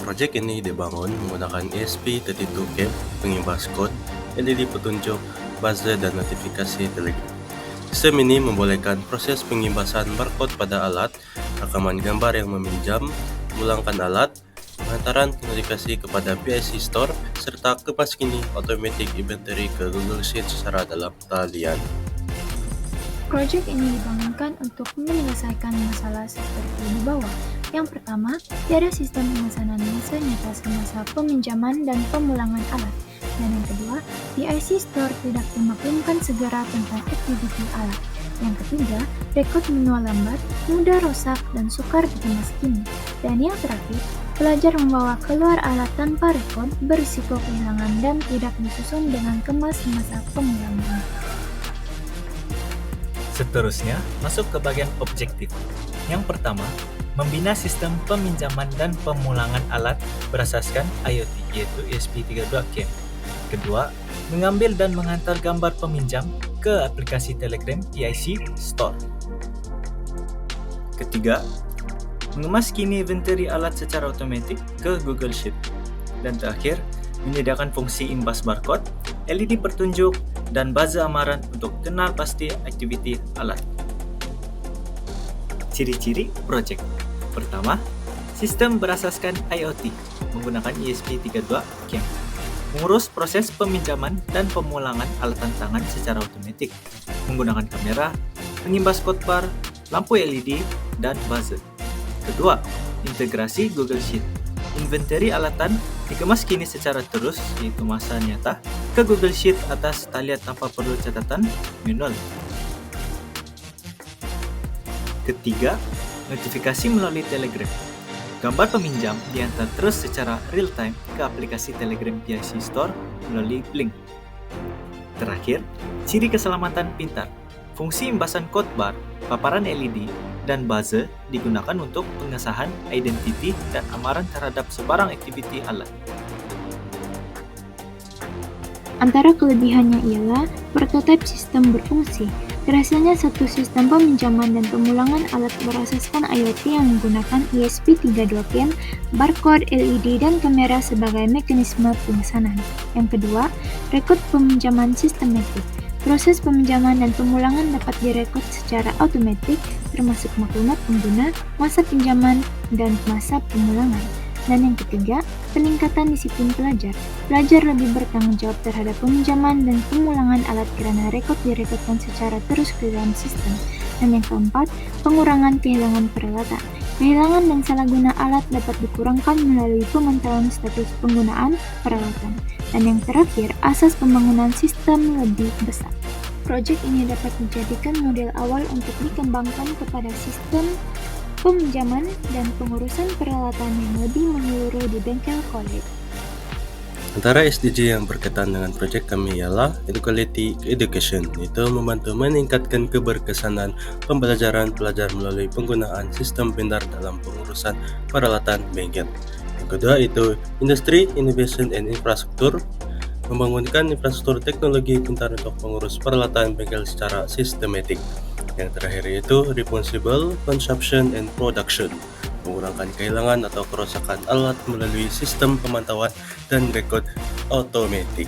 Proyek ini dibangun menggunakan ESP32 pengimbas kod, LED petunjuk, buzzer, dan notifikasi Telegram. Sistem ini membolehkan proses pengimbasan barcode pada alat, rekaman gambar yang meminjam, memulangkan alat, pengantaran notifikasi kepada PIC Store, serta kemas kini automatic inventory ke Google Sheet secara dalam talian. Proyek ini dibangunkan untuk menyelesaikan masalah seperti di bawah. Yang pertama, tiada sistem pemesanan masa nyata semasa peminjaman dan pemulangan alat. Dan yang kedua, PIC Store tidak memaklumkan segera tentang aktiviti alat. Yang ketiga, rekod manual lambat, mudah rusak, dan sukar dikemas kini. Dan yang terakhir, pelajar membawa keluar alat tanpa rekod, berisiko kehilangan dan tidak disusun dengan kemas masa pemulangan. Seterusnya, masuk ke bagian objektif. Yang pertama, membina sistem peminjaman dan pemulangan alat berasaskan IoT, yaitu ESP32 CAM. Kedua, mengambil dan menghantar gambar peminjam ke aplikasi Telegram PIC Store. Ketiga, mengemas kini inventory alat secara otomatis ke Google Sheet. Dan terakhir, menyediakan fungsi imbas barcode, LED petunjuk, dan buzzer amaran untuk kenal pasti aktiviti alat. Ciri-ciri project. Pertama, sistem berasaskan IoT menggunakan ESP32 CAM. Mengurus proses peminjaman dan pemulangan alat tangan secara otomatis menggunakan kamera, pengimbas code bar, lampu LED, dan buzzer. Kedua, integrasi Google Sheet. Inventory alatan dikemas kini secara terus, yaitu masa nyata, ke Google Sheet atas talian tanpa perlu catatan manual. Ketiga, notifikasi melalui Telegram. Gambar peminjam diantar terus secara real-time ke aplikasi Telegram PIC Store melalui link. Terakhir, ciri keselamatan pintar. Fungsi imbasan code bar, paparan LED, dan buzzer digunakan untuk pengesahan identiti dan amaran terhadap sebarang aktiviti alat. Antara kelebihannya ialah prototipe sistem berfungsi. Berhasilnya satu sistem peminjaman dan pemulangan alat berasaskan IoT yang menggunakan ESP32 CAM, barcode, LED, dan kamera sebagai mekanisme pemesanan. Yang kedua, rekod peminjaman sistematik. Proses peminjaman dan pemulangan dapat direkod secara otomatis, termasuk maklumat pengguna, masa pinjaman, dan masa pemulangan. Dan yang ketiga, peningkatan disiplin pelajar. Pelajar lebih bertanggung jawab terhadap peminjaman dan pemulangan alat karena rekod direkodkan secara terus ke dalam sistem. Dan yang keempat, pengurangan kehilangan peralatan. Kehilangan dan salah guna alat dapat dikurangkan melalui pemantauan status penggunaan peralatan. Dan yang terakhir, asas pembangunan sistem lebih besar. Proyek ini dapat dijadikan model awal untuk dikembangkan kepada sistem peminjaman dan pengurusan peralatan yang lebih menyeluruh di bengkel college. Antara SDG yang berkaitan dengan proyek kami ialah Equality Education, yaitu membantu meningkatkan keberkesanan pembelajaran pelajar melalui penggunaan sistem pintar dalam pengurusan peralatan bengkel. Yang kedua itu Industry, Innovation, and Infrastructure, membangunkan infrastruktur teknologi pintar untuk mengurus peralatan bengkel secara sistematik. Yang terakhir yaitu Responsible Consumption and Production, mengurangkan kehilangan atau kerusakan alat melalui sistem pemantauan dan rekod otomatis.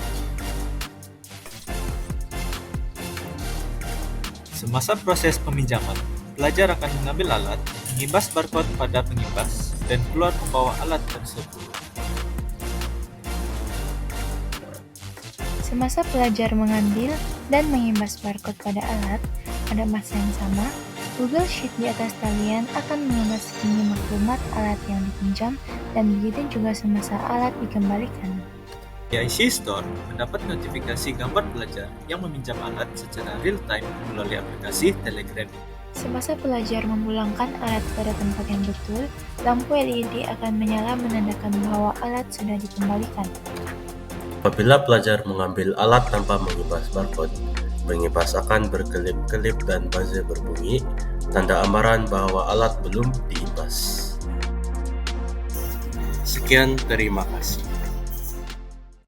Semasa proses peminjaman, pelajar akan mengambil alat, mengimbas barcode pada pengimbas, dan keluar membawa alat tersebut. Semasa pelajar mengambil dan mengimbas barcode pada alat, pada masa yang sama, Google Sheet di atas talian akan mengemas kini maklumat alat yang dipinjam dan begitu juga semasa alat dikembalikan. PIC Store mendapat notifikasi gambar pelajar yang meminjam alat secara real-time melalui aplikasi Telegram. Semasa pelajar memulangkan alat pada tempat yang betul, lampu LED akan menyala menandakan bahwa alat sudah dikembalikan. Apabila pelajar mengambil alat tanpa mengimbas barcode, pengimbas akan berkelip-kelip dan buzzer berbunyi, tanda amaran bahwa alat belum diimbas. Sekian, terima kasih.